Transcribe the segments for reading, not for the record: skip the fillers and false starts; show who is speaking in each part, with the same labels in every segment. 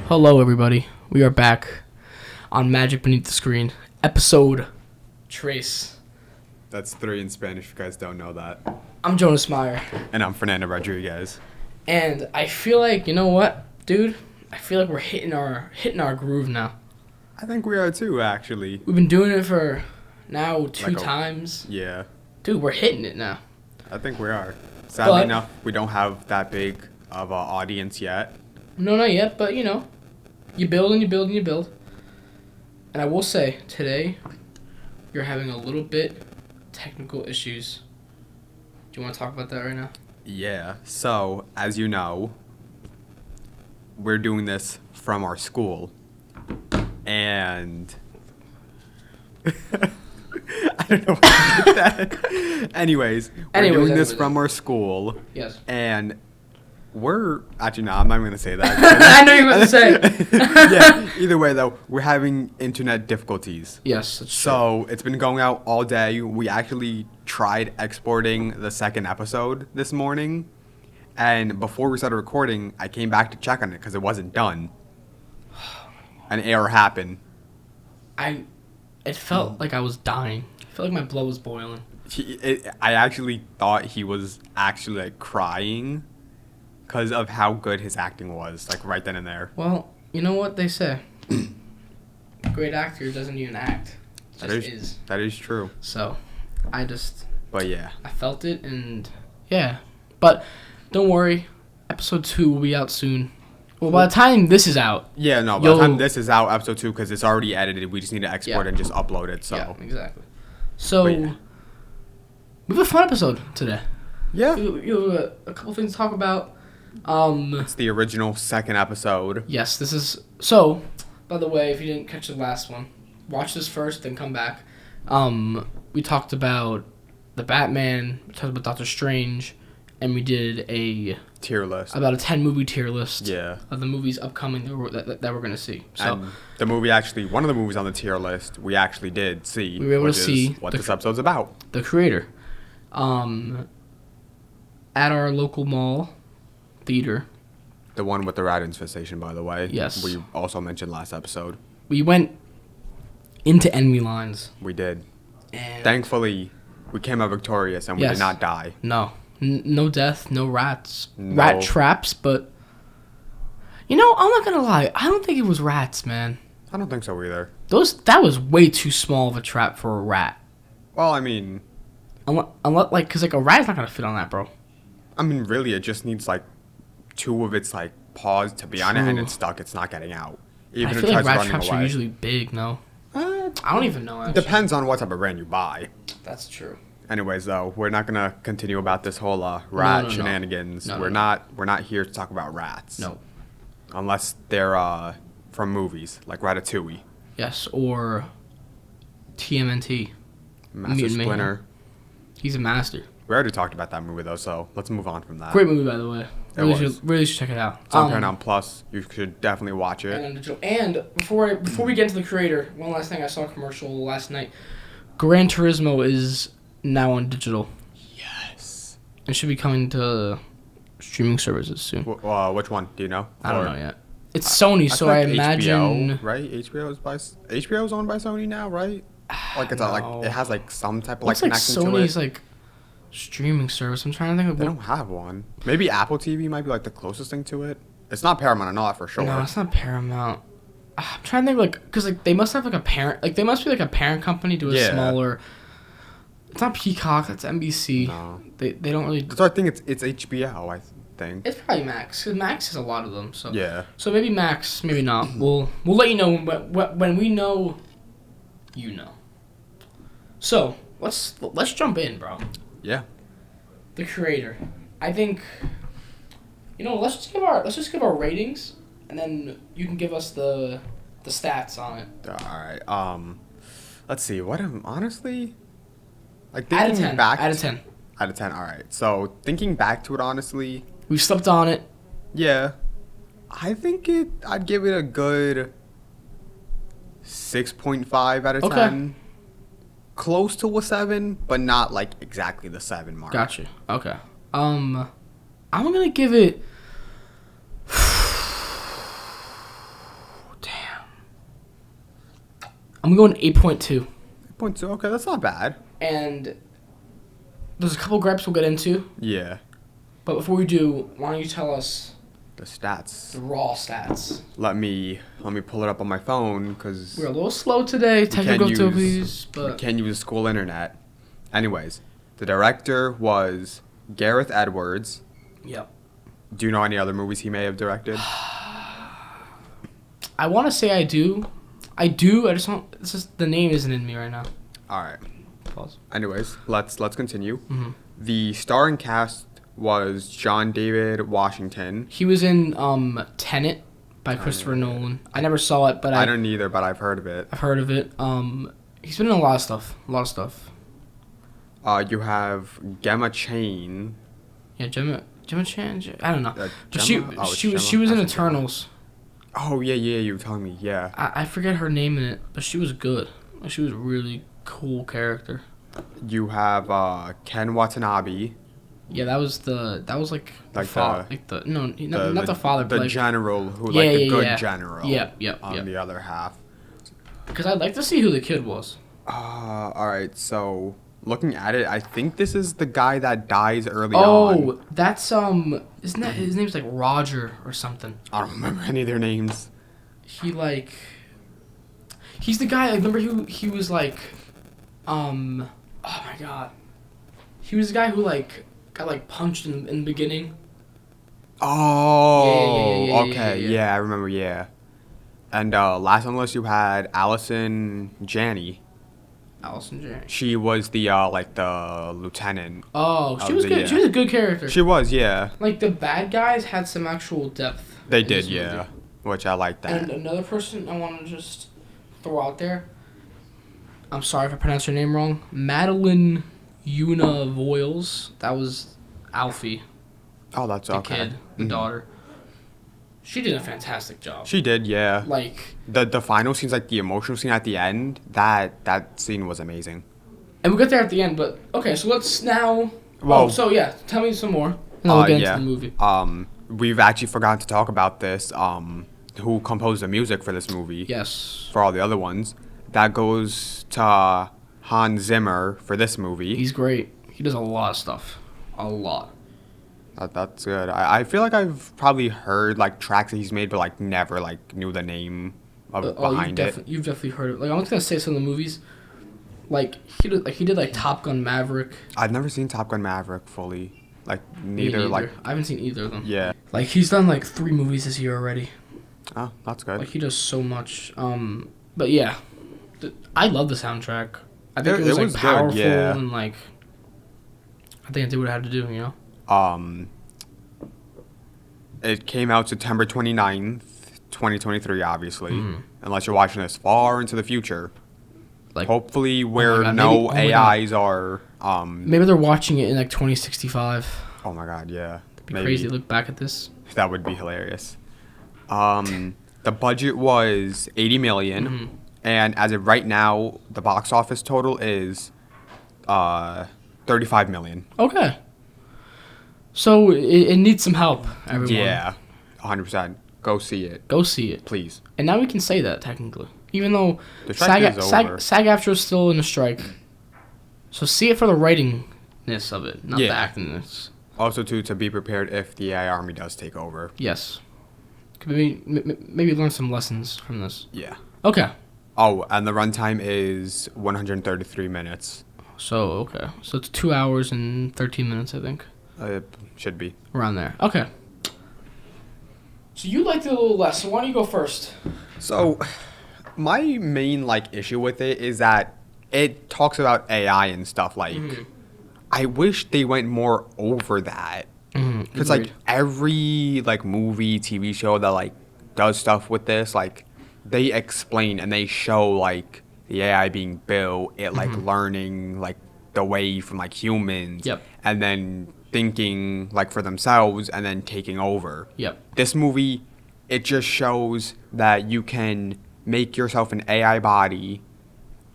Speaker 1: Hello, everybody. We are back on Magic Beneath the Screen, episode Trace.
Speaker 2: That's 3 in Spanish, if you guys don't know that.
Speaker 1: I'm Jonas Meyer.
Speaker 2: And I'm Fernando Rodriguez.
Speaker 1: And I feel like, you know what, dude? I feel like we're hitting our groove now.
Speaker 2: I think we are too, actually.
Speaker 1: We've been doing it for now two
Speaker 2: Like
Speaker 1: times.
Speaker 2: Yeah.
Speaker 1: Dude, we're hitting it now.
Speaker 2: I think we are. Sadly enough, we don't have that big of an audience yet.
Speaker 1: No, not yet, but, you know, you build and you build and you build. And I will say, today, you're having a little bit technical issues. Do you want to talk about that right now?
Speaker 2: Yeah. So, as you know, we're doing this from our school. And I don't know what to do with that. Anyways, we're doing this from our school.
Speaker 1: Yes.
Speaker 2: And we're actually no, I'm not even gonna say that.
Speaker 1: I know you were gonna say it.
Speaker 2: Yeah. Either way, though, we're having internet difficulties.
Speaker 1: Yes, that's
Speaker 2: so it's been going out all day. We actually tried exporting the second episode this morning, and before we started recording, I came back to check on it because it wasn't done. An error happened.
Speaker 1: It felt like I was dying. I felt like my blood was boiling.
Speaker 2: I actually thought he was actually like crying because of how good his acting was, like right then and there.
Speaker 1: Well, you know what they say. A great actor doesn't even act.
Speaker 2: That is true.
Speaker 1: So,
Speaker 2: But yeah.
Speaker 1: I felt it, and yeah. But don't worry, episode 2 will be out soon. Well, by the time this is out.
Speaker 2: Yeah, no, by the time this is out, episode 2, because it's already edited, we just need to export and just upload it. So.
Speaker 1: Yeah, exactly. So, we have a fun episode today.
Speaker 2: Yeah.
Speaker 1: You have a couple things to talk about.
Speaker 2: It's the original second episode.
Speaker 1: Yes, this is... So, by the way, if you didn't catch the last one, watch this first, then come back. We talked about the Batman, we talked about Doctor Strange, and we did a...
Speaker 2: tier list.
Speaker 1: About a 10-movie tier list.
Speaker 2: Yeah.
Speaker 1: Of the movies upcoming that we're going to see. So,
Speaker 2: and the movie actually... One of the movies on the tier list we actually did see.
Speaker 1: We were able to see...
Speaker 2: what this episode's about.
Speaker 1: The Creator. At our local mall... theater.
Speaker 2: The one with the rat infestation, by the way.
Speaker 1: Yes.
Speaker 2: We also mentioned last episode.
Speaker 1: We went into enemy lines.
Speaker 2: We did.
Speaker 1: And
Speaker 2: thankfully, we came out victorious and we did not die.
Speaker 1: No. No death, no rats. No. Rat traps, but... You know, I'm not gonna lie. I don't think it was rats, man.
Speaker 2: I don't think so either.
Speaker 1: That was way too small of a trap for a rat.
Speaker 2: Well, I mean...
Speaker 1: Unless, like, because, like, a rat's not gonna fit on that, bro.
Speaker 2: I mean, really, it just needs, like, 2 of its like paws to be on it, and it's stuck. It's not getting out.
Speaker 1: Even I feel like rat traps are usually big. No, I don't even know. Actually.
Speaker 2: Depends on what type of brand you buy.
Speaker 1: That's true.
Speaker 2: Anyways, though, we're not gonna continue about this whole rat shenanigans. We're not here to talk about rats.
Speaker 1: No,
Speaker 2: unless they're from movies like Ratatouille.
Speaker 1: Yes, or TMNT.
Speaker 2: Master Splinter.
Speaker 1: He's a master.
Speaker 2: We already talked about that movie though, so let's move on from that.
Speaker 1: Great movie, by the way. Really should check it out.
Speaker 2: It's on Paramount Plus. You should definitely watch it.
Speaker 1: And before we get into the Creator, one last thing. I saw a commercial last night. Gran Turismo is now on digital.
Speaker 2: Yes.
Speaker 1: It should be coming to streaming services soon.
Speaker 2: Which one? Do you know?
Speaker 1: I don't know yet. It's Sony, so I imagine.
Speaker 2: HBO, right? HBO's owned by Sony now, right? Like it's it has like some type of connection
Speaker 1: Sony's,
Speaker 2: to it.
Speaker 1: Sony's like streaming service. I'm trying to think of.
Speaker 2: They don't have one. Maybe Apple TV might be like the closest thing to it. It's not Paramount, I know that for sure.
Speaker 1: No, it's not Paramount. I'm trying to think because they must have like a parent. Like they must be like a parent company to a smaller. It's not Peacock. It's NBC. No. They don't really.
Speaker 2: So I think it's HBO. I think
Speaker 1: it's probably Max because Max has a lot of them. So
Speaker 2: yeah.
Speaker 1: So maybe Max, maybe not. We'll let you know when we know. You know. So let's jump in, bro.
Speaker 2: Yeah.
Speaker 1: The Creator. I think. You know, let's just give our ratings, and then you can give us the stats on it.
Speaker 2: All right. Let's see. What am honestly. Like
Speaker 1: out of 10.
Speaker 2: Back
Speaker 1: out of 10.
Speaker 2: Out of 10. All right. So thinking back to it, honestly.
Speaker 1: We've slept on it.
Speaker 2: Yeah. I think I'd give it a good 6.5 out of 10. Close to a 7, but not like exactly the 7 mark.
Speaker 1: Gotcha. Okay. I'm gonna give it I'm going 8.2.
Speaker 2: 8.2. Okay, that's not bad.
Speaker 1: And there's a couple gripes we'll get into.
Speaker 2: Yeah.
Speaker 1: But before we do, why don't you tell us
Speaker 2: The stats.
Speaker 1: the raw stats?
Speaker 2: Let me pull it up on my phone because
Speaker 1: We're a little slow today. Technical difficulties,
Speaker 2: we
Speaker 1: but
Speaker 2: can't use the school internet. Anyways, the director was Gareth Edwards.
Speaker 1: yep.
Speaker 2: Do you know any other movies he may have directed?
Speaker 1: I want to say I do. I just don't. It's just the name isn't in me right now.
Speaker 2: All right.
Speaker 1: Pause.
Speaker 2: Anyways, let's continue.
Speaker 1: Mm-hmm.
Speaker 2: The starring cast was John David Washington.
Speaker 1: He was in Tenet by Christopher Nolan. I never saw it, but
Speaker 2: I don't either, but I've heard of it.
Speaker 1: I've heard of it. He's been in a lot of stuff.
Speaker 2: You have Gemma Chan.
Speaker 1: Yeah, Gemma Chan. I don't know. But
Speaker 2: Gemma?
Speaker 1: she was in Eternals.
Speaker 2: Oh yeah, you were telling me, yeah.
Speaker 1: I forget her name in it, but she was good. She was a really cool character.
Speaker 2: You have Ken Watanabe.
Speaker 1: Yeah, that was like the father, not the father, but
Speaker 2: the
Speaker 1: like,
Speaker 2: general who
Speaker 1: yeah,
Speaker 2: the
Speaker 1: yeah,
Speaker 2: good
Speaker 1: yeah.
Speaker 2: general.
Speaker 1: Yeah.
Speaker 2: On the other half.
Speaker 1: Because I'd like to see who the kid was.
Speaker 2: All right. So looking at it, I think this is the guy that dies early on.
Speaker 1: Oh, that's isn't that his name's like Roger or something?
Speaker 2: I don't remember any of their names.
Speaker 1: He's the guy. I remember he was like, oh my god, he was the guy who like got like punched in the beginning.
Speaker 2: Oh,
Speaker 1: Yeah,
Speaker 2: okay, yeah, I remember, yeah. And last on the list you had Allison Janney.
Speaker 1: Allison Janney.
Speaker 2: She was the the lieutenant.
Speaker 1: Oh, she
Speaker 2: of
Speaker 1: was
Speaker 2: the,
Speaker 1: good.
Speaker 2: yeah.
Speaker 1: She was a good character.
Speaker 2: She was, yeah.
Speaker 1: Like the bad guys had some actual depth.
Speaker 2: They
Speaker 1: in
Speaker 2: did,
Speaker 1: this
Speaker 2: yeah.
Speaker 1: movie.
Speaker 2: Which I like that.
Speaker 1: And another person I want to just throw out there. I'm sorry if I pronounced her name wrong. Madeline Una Voiles. That was Alfie,
Speaker 2: Oh, that's
Speaker 1: the
Speaker 2: okay.
Speaker 1: kid, the daughter. She did a fantastic job.
Speaker 2: She did, yeah.
Speaker 1: Like,
Speaker 2: The final scenes, like the emotional scene at the end, that scene was amazing.
Speaker 1: and we'll get there at the end, but okay, so let's now.
Speaker 2: Well,
Speaker 1: so yeah, tell me some more, and then we'll get
Speaker 2: yeah.
Speaker 1: into the movie.
Speaker 2: We've actually forgotten to talk about this. Who composed the music for this movie?
Speaker 1: Yes.
Speaker 2: For all the other ones, that goes to Hans Zimmer for this movie.
Speaker 1: He's great. He does a lot of stuff. A lot.
Speaker 2: That's good. I feel like I've probably heard like tracks that he's made, but like never like knew the name of behind it.
Speaker 1: You've definitely heard of it. Like, I'm just gonna say some of the movies. Like he did Top Gun Maverick.
Speaker 2: I've never seen Top Gun Maverick fully. Like
Speaker 1: Me
Speaker 2: neither. Like
Speaker 1: I haven't seen either of them.
Speaker 2: yeah.
Speaker 1: Like he's done like 3 movies this year already.
Speaker 2: Oh, that's good.
Speaker 1: Like he does so much. But yeah, I love the soundtrack. I think it was like
Speaker 2: good,
Speaker 1: powerful
Speaker 2: yeah.
Speaker 1: and like. I think it did what it had to do, you know.
Speaker 2: It came out September 29th, 2023, obviously. Unless you're watching this far into the future.
Speaker 1: Like
Speaker 2: Hopefully where
Speaker 1: God,
Speaker 2: no
Speaker 1: maybe- oh my
Speaker 2: AIs are
Speaker 1: maybe they're watching it in like 2065.
Speaker 2: oh my god, yeah.
Speaker 1: It'd be crazy to look back at this.
Speaker 2: That would be hilarious. The budget was 80 million,
Speaker 1: Mm-hmm.
Speaker 2: and as of right now, the box office total is 35 million.
Speaker 1: Okay. So it needs some help, everyone.
Speaker 2: Yeah, 100%. Go see it,
Speaker 1: Go see it.
Speaker 2: please.
Speaker 1: And now we can say that technically, even though
Speaker 2: The strike is over.
Speaker 1: SAG-AFTRA is still in a strike. So see it for the writingness of it, not
Speaker 2: Yeah.
Speaker 1: the actingness.
Speaker 2: Also, to be prepared if the AI army does take over.
Speaker 1: Yes. Maybe learn some lessons from this.
Speaker 2: Yeah.
Speaker 1: Okay.
Speaker 2: Oh, and the runtime is 133 minutes.
Speaker 1: So it's 2 hours and 13 minutes, I think,
Speaker 2: It should be.
Speaker 1: around there. Okay. So you liked it a little less. So why don't you go first?
Speaker 2: So, my main issue with it is that it talks about AI and stuff. I wish they went more over that. Because every every TV show that does stuff with this, they explain and they show the AI being built, it learning the way from humans,
Speaker 1: Yep.
Speaker 2: and then thinking for themselves and then taking over.
Speaker 1: Yep.
Speaker 2: This movie, it just shows that you can make yourself an AI body,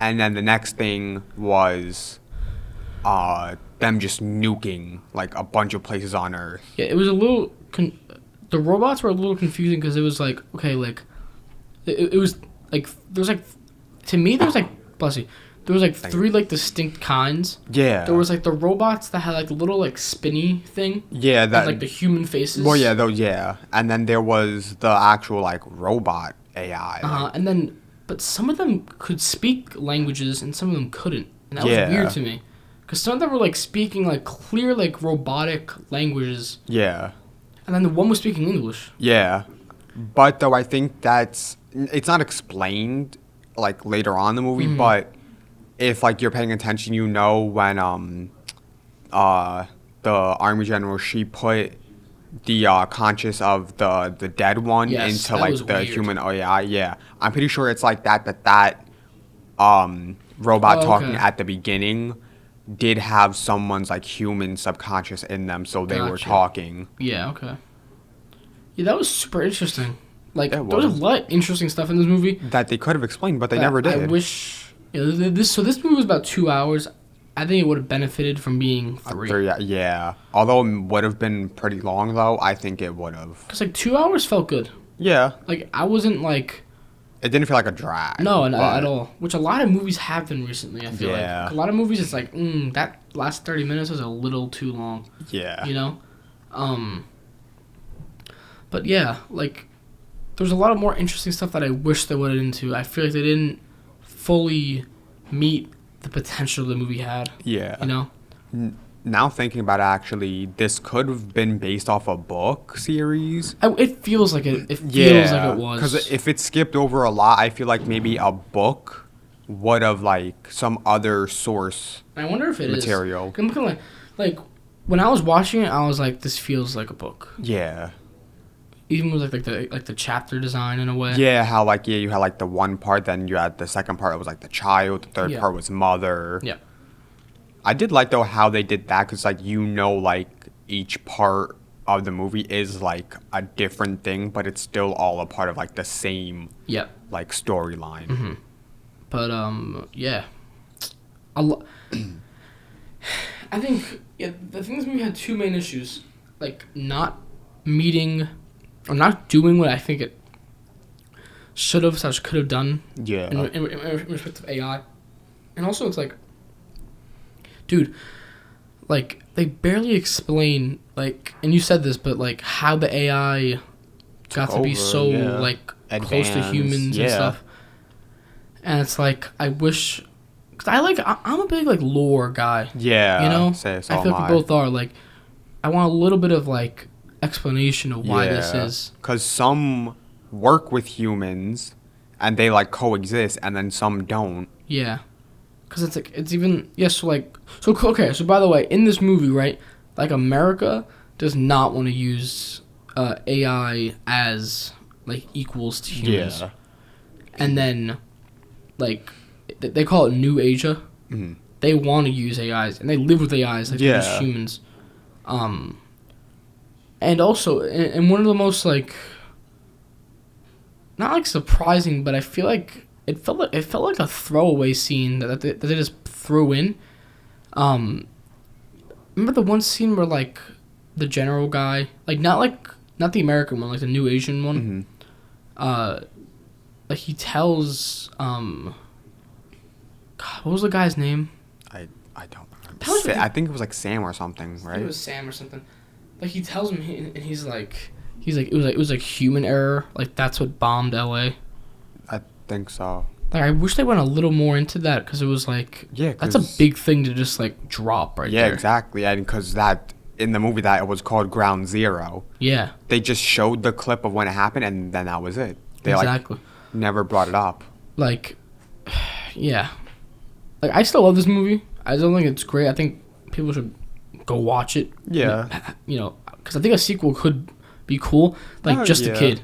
Speaker 2: and then the next thing was them just nuking a bunch of places on Earth.
Speaker 1: Yeah, it was a little. The robots were a little confusing because it was it was there's to me, there was like, bless you, there was like three like distinct kinds.
Speaker 2: Yeah.
Speaker 1: There was like the robots that had like the little like spinny thing.
Speaker 2: Yeah, that.
Speaker 1: And, like the human faces.
Speaker 2: Well, yeah, those, yeah. And then there was the actual like robot AI. Like,
Speaker 1: And then, but some of them could speak languages and some of them couldn't, and that
Speaker 2: Yeah.
Speaker 1: was weird to me. Because some of them were like speaking like clear like robotic languages.
Speaker 2: yeah.
Speaker 1: And then the one was speaking English.
Speaker 2: Yeah. But though I think it's not explained like later on in the movie, but if like you're paying attention, you know when the army general, she put the conscious of the dead one
Speaker 1: Yes,
Speaker 2: into
Speaker 1: that
Speaker 2: like
Speaker 1: was
Speaker 2: the
Speaker 1: weird.
Speaker 2: human AI. Yeah. I'm pretty sure it's like that robot
Speaker 1: Oh,
Speaker 2: talking
Speaker 1: okay.
Speaker 2: at the beginning did have someone's like human subconscious in them, so they were
Speaker 1: Gotcha.
Speaker 2: talking.
Speaker 1: Yeah, okay. Yeah, that was super interesting. Like,
Speaker 2: It
Speaker 1: there was a
Speaker 2: was.
Speaker 1: lot of interesting stuff in this movie.
Speaker 2: That they could have explained, but they
Speaker 1: that
Speaker 2: never did.
Speaker 1: I wish. You know, this movie was about 2 hours. I think it would have benefited from being 3.
Speaker 2: Yeah. Although it would have been pretty long, though, I think it would have.
Speaker 1: Because, like, 2 hours felt good.
Speaker 2: Yeah.
Speaker 1: Like, I wasn't, like...
Speaker 2: It didn't feel like a drag.
Speaker 1: No,
Speaker 2: but-
Speaker 1: at all. Which a lot of movies have been recently, I feel
Speaker 2: Yeah.
Speaker 1: like. A lot of movies, it's like, that last 30 minutes was a little too long.
Speaker 2: Yeah.
Speaker 1: You know? But, yeah, like... There's a lot of more interesting stuff that I wish they would have into. I feel like they didn't fully meet the potential the movie had.
Speaker 2: Yeah.
Speaker 1: You know?
Speaker 2: Now thinking about it, actually, this could have been based off a book series.
Speaker 1: It feels like it. It feels like it was.
Speaker 2: Because if it skipped over a lot, I feel like maybe a book would have like some other source.
Speaker 1: I wonder if it
Speaker 2: material.
Speaker 1: is. I'm looking like when I was watching it, I was like, this feels like a book.
Speaker 2: Yeah.
Speaker 1: Even with like the chapter design in a way.
Speaker 2: Yeah, how like you had like the one part, then you had the second part that was like the child, the third
Speaker 1: Yeah.
Speaker 2: part was mother.
Speaker 1: Yeah.
Speaker 2: I did like though how they did that because like like each part of the movie is like a different thing, but it's still all a part of like the same
Speaker 1: Yeah.
Speaker 2: like storyline.
Speaker 1: Mm-hmm. But yeah. I think the thing this movie had two main issues, like not meeting or not doing what I think it should have / could have done.
Speaker 2: Yeah.
Speaker 1: In respect of AI, and also it's like, dude, like they barely explain like, and you said this, but like how the AI got to be
Speaker 2: over,
Speaker 1: so
Speaker 2: yeah.
Speaker 1: like close to
Speaker 2: Advanced,
Speaker 1: humans and
Speaker 2: yeah.
Speaker 1: stuff. And it's like I wish, cause I'm a big like lore guy.
Speaker 2: Yeah.
Speaker 1: You know,
Speaker 2: So
Speaker 1: I feel like we both are. Like, I want a little bit of like explanation of why this is.
Speaker 2: Because some work with humans and they like coexist, and then some don't.
Speaker 1: Yeah, cause it's like it's even so okay. So by the way, in this movie, right, like America does not want to use AI as like equals to humans.
Speaker 2: Yeah.
Speaker 1: And then like they call it New Asia.
Speaker 2: Mhm.
Speaker 1: They want to use AIs and they live with AIs like they're just
Speaker 2: Yeah.
Speaker 1: humans. And also, and one of the most like, not like surprising, but I feel like it felt like a throwaway scene that they just threw in. Remember the one scene where like the general guy, not the American one, like the New Asian one, like he tells God, what was the guy's name?
Speaker 2: I don't remember.
Speaker 1: That was
Speaker 2: I think it was like Sam or something,
Speaker 1: I think
Speaker 2: right?
Speaker 1: it was Sam or something. Like he tells him, and he's like it was like human error. Like that's what bombed LA.
Speaker 2: I think so.
Speaker 1: Like I wish they went a little more into that because it was like
Speaker 2: Yeah,
Speaker 1: that's a
Speaker 2: 'cause-
Speaker 1: big thing to just like drop right
Speaker 2: Yeah,
Speaker 1: there.
Speaker 2: exactly. And because that in the movie that it was called Ground Zero,
Speaker 1: Yeah,
Speaker 2: they just showed the clip of when it happened, and then that was it. They
Speaker 1: exactly.
Speaker 2: like never brought it up.
Speaker 1: Like, yeah. Like I still love this movie. I don't think it's great. I think people should go watch it.
Speaker 2: Yeah.
Speaker 1: You know, because I think a sequel could be cool. Like
Speaker 2: Oh,
Speaker 1: just a
Speaker 2: yeah.
Speaker 1: kid.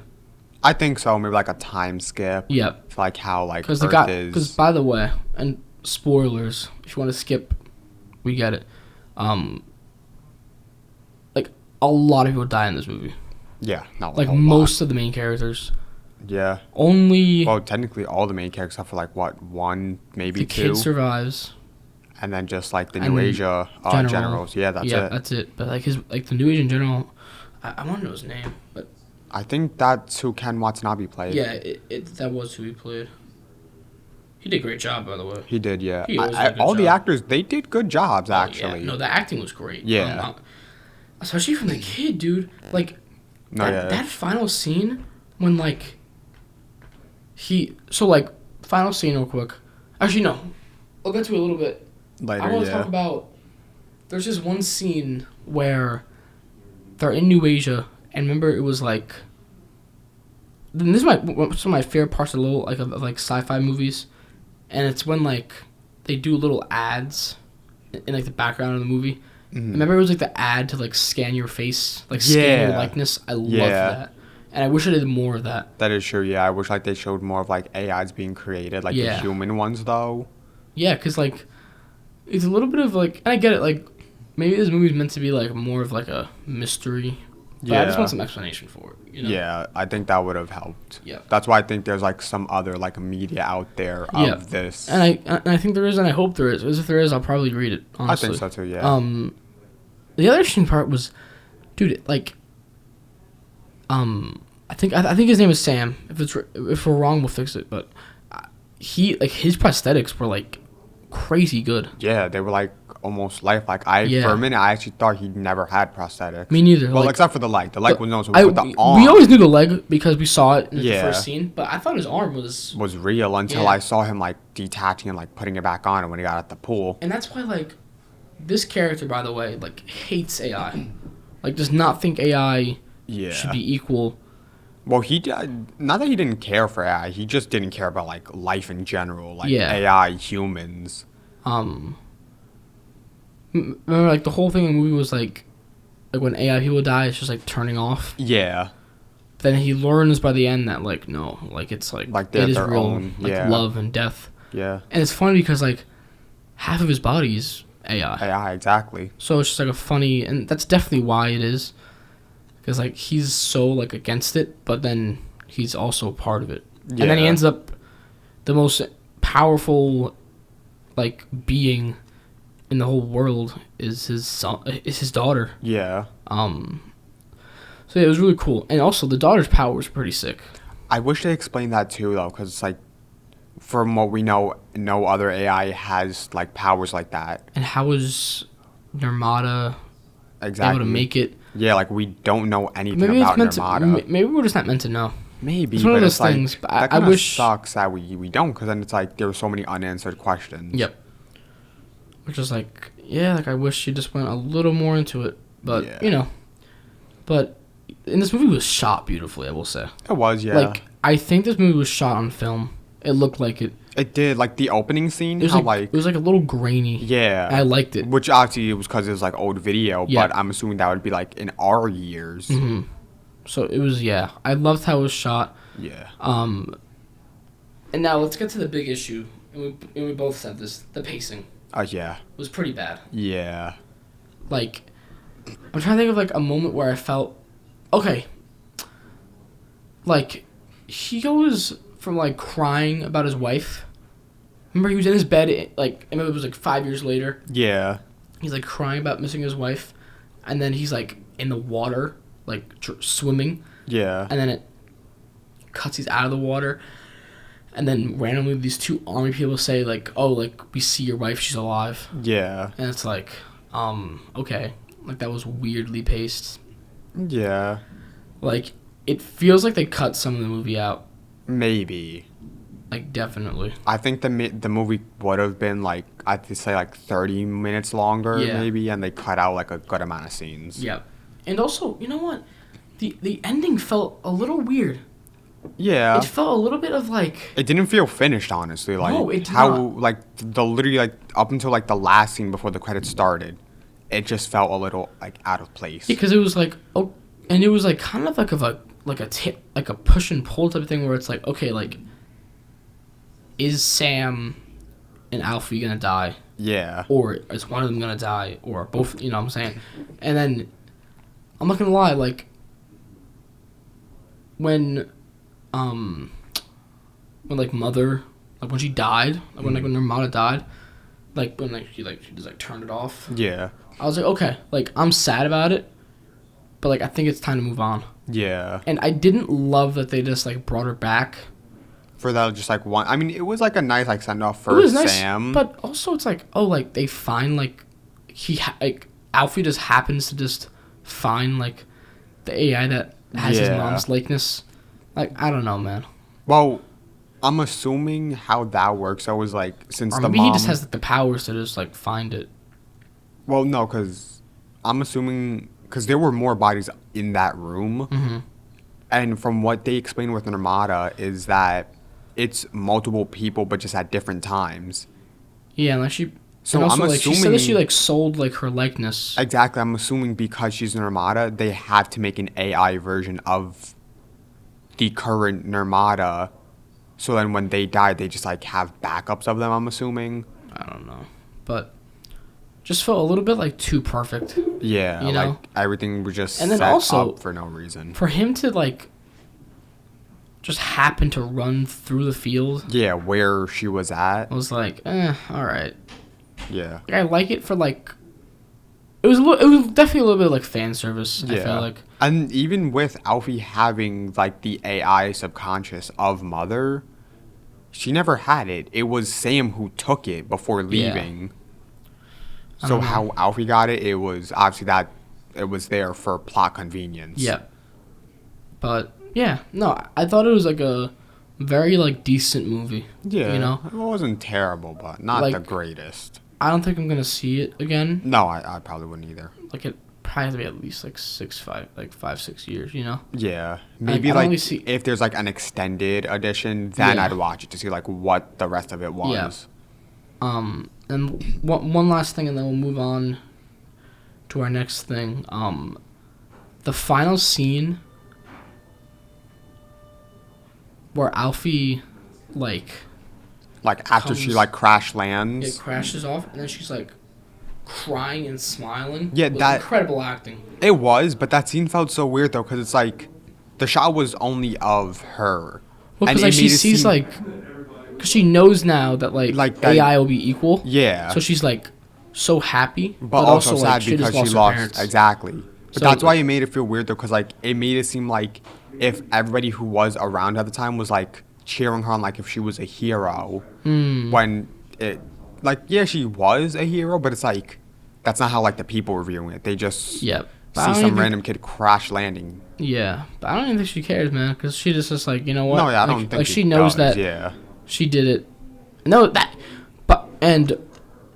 Speaker 2: I think so. Maybe like a time skip.
Speaker 1: Yep.
Speaker 2: For like how like
Speaker 1: Because
Speaker 2: Earth
Speaker 1: the guy.
Speaker 2: is.
Speaker 1: Because by the way, and spoilers, if you want to skip, we get it. Like a lot of people die in this movie.
Speaker 2: Yeah, not
Speaker 1: Like
Speaker 2: a whole
Speaker 1: most of the main characters.
Speaker 2: lot. Yeah.
Speaker 1: Only
Speaker 2: Well, technically, all the main characters except for like what one, maybe
Speaker 1: the
Speaker 2: two,
Speaker 1: kid survives.
Speaker 2: and then just like the
Speaker 1: and
Speaker 2: New Asia
Speaker 1: General.
Speaker 2: generals. Yeah, that's it.
Speaker 1: That's it. But like the New Asian general, I want to know his name, but
Speaker 2: I think that's who Ken Watanabe played.
Speaker 1: yeah, that was who he played. He did a great job, by the way.
Speaker 2: He did, yeah.
Speaker 1: He always did a good
Speaker 2: All the
Speaker 1: job.
Speaker 2: actors, they did good jobs, actually.
Speaker 1: Yeah. No, the acting was great.
Speaker 2: Yeah.
Speaker 1: Especially from the kid, dude. Like,
Speaker 2: No, yeah.
Speaker 1: that final scene when, like, final scene real quick. Actually, no. I'll get to it a little bit.
Speaker 2: Later,
Speaker 1: I want to talk about, there's this one scene where they're in New Asia, and remember it was like, this is some of my favorite parts of like sci-fi movies, and it's when like they do little ads in like the background of the movie.
Speaker 2: Mm-hmm.
Speaker 1: Remember it was like the ad to like scan your face, like scan your likeness. I love that, and I wish I did more of that.
Speaker 2: That is true. Yeah, I wish like they showed more of like AIs being created, like the human ones though.
Speaker 1: Yeah, because like it's a little bit of like, and I get it, like maybe this movie's meant to be like more of like a mystery. But I just want some explanation for it. You know?
Speaker 2: Yeah, I think that would have helped.
Speaker 1: Yeah.
Speaker 2: That's why I think there's like some other like media out there of this.
Speaker 1: And I think there is, and I hope there is. Because if there is, I'll probably read it. Honestly.
Speaker 2: I think so too. Yeah.
Speaker 1: The other interesting part was, dude, like, I think his name is Sam. If we're wrong, we'll fix it. But his prosthetics were like crazy good.
Speaker 2: Yeah, they were like almost lifelike. For a minute, I actually thought he never had prosthetics.
Speaker 1: Me neither.
Speaker 2: Well,
Speaker 1: like,
Speaker 2: except for the leg. The leg was known, but the arm.
Speaker 1: We always knew the leg because we saw it in the first scene. But I thought his arm was
Speaker 2: real until I saw him like detaching and like putting it back on when he got at the pool.
Speaker 1: And that's why like this character, by the way, like hates AI. Like does not think AI should be equal.
Speaker 2: Well, not that he didn't care for AI. He just didn't care about like life in general, like AI, humans.
Speaker 1: Remember, like the whole thing in the movie was like when AI people die, it's just like turning off.
Speaker 2: Yeah.
Speaker 1: Then he learns by the end that like no, like it's like it is real,
Speaker 2: own,
Speaker 1: like love and death.
Speaker 2: Yeah.
Speaker 1: And it's funny because like half of his body is AI.
Speaker 2: AI, exactly.
Speaker 1: So it's just like a funny, and that's definitely why it is, because like he's so like against it, but then he's also part of it, and then he ends up the most powerful like being in the whole world is his daughter.
Speaker 2: Yeah.
Speaker 1: So it was really cool, and also the daughter's power was pretty sick.
Speaker 2: I wish they explained that too, though, because it's like, from what we know, no other AI has like powers like that.
Speaker 1: And how was Nirmata able to make it?
Speaker 2: Yeah, like we don't know anything about Nirmata.
Speaker 1: Maybe we're just not meant to know.
Speaker 2: Maybe,
Speaker 1: it's one of those things. But
Speaker 2: that kind of sucks that we don't, because then it's like there were so many unanswered questions.
Speaker 1: Yep. Which is like, like I wish you just went a little more into it, but you know, but and this movie was shot beautifully, I will say.
Speaker 2: It was, yeah.
Speaker 1: Like I think this movie was shot on film. It looked like it.
Speaker 2: It did, like the opening scene.
Speaker 1: It was it was like a little grainy.
Speaker 2: Yeah.
Speaker 1: I liked it.
Speaker 2: Which obviously it was because it was like old video, but I'm assuming that would be like in our years.
Speaker 1: Mm-hmm. So it was, I loved how it was shot.
Speaker 2: Yeah.
Speaker 1: And now let's get to the big issue, and we both said this: the pacing.
Speaker 2: Yeah.
Speaker 1: Was pretty bad.
Speaker 2: Yeah.
Speaker 1: Like, I'm trying to think of like a moment where I felt, okay. Like, he goes from like crying about his wife. Remember, he was in his bed. Like, I remember it was like 5 years later.
Speaker 2: Yeah.
Speaker 1: He's like crying about missing his wife, and then he's like in the water, like swimming.
Speaker 2: Yeah.
Speaker 1: And then it cuts. He's out of the water. And then randomly these two army people say like, "Oh, like we see your wife, she's alive."
Speaker 2: Yeah.
Speaker 1: And it's like, okay, like that was weirdly paced.
Speaker 2: Yeah.
Speaker 1: Like it feels like they cut some of the movie out.
Speaker 2: Maybe.
Speaker 1: Like definitely.
Speaker 2: I think the movie would have been like I'd say like 30 minutes longer maybe, and they cut out like a good amount of scenes.
Speaker 1: Yeah. And also, you know what? The ending felt a little weird.
Speaker 2: Yeah.
Speaker 1: It felt a little bit of like...
Speaker 2: It didn't feel finished, honestly. Like,
Speaker 1: no, it did
Speaker 2: how,
Speaker 1: not.
Speaker 2: Like, literally, like, up until, like, the last scene before the credits started, it just felt a little, like, out of place.
Speaker 1: Because it was like... Oh, and it was, like, kind of like a push and pull type of thing where it's like, okay, like, is Sam and Alfie gonna die?
Speaker 2: Yeah.
Speaker 1: Or is one of them gonna die? Or both, you know what I'm saying? And then, I'm not gonna lie, like, when like mother, like when she died, like when her mother died, like when like she just like turned it off.
Speaker 2: Yeah.
Speaker 1: I was like, okay, like I'm sad about it, but like I think it's time to move on.
Speaker 2: Yeah.
Speaker 1: And I didn't love that they just like brought her back.
Speaker 2: for that just like one. I mean, it was like a nice like send off
Speaker 1: It
Speaker 2: for
Speaker 1: was nice,
Speaker 2: Sam.
Speaker 1: but also it's like, oh, like they find like like Alfie just happens to just find like the AI that has his mom's likeness. Like, I don't know, man.
Speaker 2: Well, I'm assuming how that works. I was like, since
Speaker 1: Or
Speaker 2: the
Speaker 1: maybe
Speaker 2: mom.
Speaker 1: he just has like, the powers to just like find it.
Speaker 2: Well, no, because I'm assuming because there were more bodies in that room,
Speaker 1: Mm-hmm.
Speaker 2: and from what they explained with Armada is that it's multiple people, but just at different times.
Speaker 1: Yeah, and like she.
Speaker 2: So
Speaker 1: and also,
Speaker 2: I'm
Speaker 1: like, she said that she
Speaker 2: assuming-
Speaker 1: like sold like her likeness.
Speaker 2: Exactly, I'm assuming because she's an Armada, they have to make an AI version of the current Nirmada. So then when they die, they just like have backups of them, I'm assuming.
Speaker 1: I don't know, but just felt a little bit like too perfect
Speaker 2: Yeah,
Speaker 1: You
Speaker 2: like
Speaker 1: know?
Speaker 2: everything was just
Speaker 1: And then
Speaker 2: set
Speaker 1: also-
Speaker 2: up for no reason.
Speaker 1: for him to like just happen to run through the field.
Speaker 2: Yeah, where she was at.
Speaker 1: I was like, all right.
Speaker 2: Yeah.
Speaker 1: I like it for like. It was definitely a little bit like fan service. I feel like.
Speaker 2: And even with Alfie having like the AI subconscious of Mother, she never had it. It was Sam who took it before leaving.
Speaker 1: I
Speaker 2: So
Speaker 1: don't know.
Speaker 2: how Alfie got it, it was obviously that it was there for plot convenience.
Speaker 1: Yeah. But yeah, no, I thought it was like a very like decent movie.
Speaker 2: Yeah.
Speaker 1: You know,
Speaker 2: It wasn't terrible, but not
Speaker 1: Like-
Speaker 2: the greatest.
Speaker 1: I don't think I'm gonna see it again.
Speaker 2: No, I probably wouldn't either.
Speaker 1: Like it probably has to be at least like 5-6 years. You know.
Speaker 2: Yeah. Maybe
Speaker 1: I don't
Speaker 2: like
Speaker 1: really see-
Speaker 2: if there's like an extended edition, then
Speaker 1: Yeah.
Speaker 2: I'd watch it to see like what the rest of it was.
Speaker 1: And one last thing, and then we'll move on to our next thing. The final scene where Alfie, like,
Speaker 2: Like after she
Speaker 1: Comes-
Speaker 2: like crash
Speaker 1: it
Speaker 2: lands.
Speaker 1: crashes off, and then she's like crying and smiling.
Speaker 2: Yeah,
Speaker 1: was
Speaker 2: that-
Speaker 1: incredible acting.
Speaker 2: It was, but that scene felt so weird though, because it's like the shot was only of her.
Speaker 1: Well,
Speaker 2: And
Speaker 1: because like
Speaker 2: it
Speaker 1: she
Speaker 2: made it
Speaker 1: sees
Speaker 2: seem-
Speaker 1: like, because she knows now that like
Speaker 2: that-
Speaker 1: AI will be equal.
Speaker 2: Yeah.
Speaker 1: So she's like so happy,
Speaker 2: but also sad
Speaker 1: like, she
Speaker 2: because
Speaker 1: just
Speaker 2: she
Speaker 1: her
Speaker 2: lost
Speaker 1: parents.
Speaker 2: exactly. But
Speaker 1: So,
Speaker 2: that's why
Speaker 1: like-
Speaker 2: it made it feel weird though, because like it made it seem like if everybody who was around at the time was like cheering her on, like if she was a hero, when it like yeah she was a hero, but it's like that's not how like the people were viewing it. They just
Speaker 1: Yep. But I
Speaker 2: see
Speaker 1: don't
Speaker 2: some
Speaker 1: even-
Speaker 2: random kid crash landing.
Speaker 1: Yeah, but I don't even think she cares, man, because she just like, you know what?
Speaker 2: No, yeah, I
Speaker 1: like,
Speaker 2: don't think
Speaker 1: like she knows
Speaker 2: does,
Speaker 1: that
Speaker 2: Yeah.
Speaker 1: she did it. No, that, but and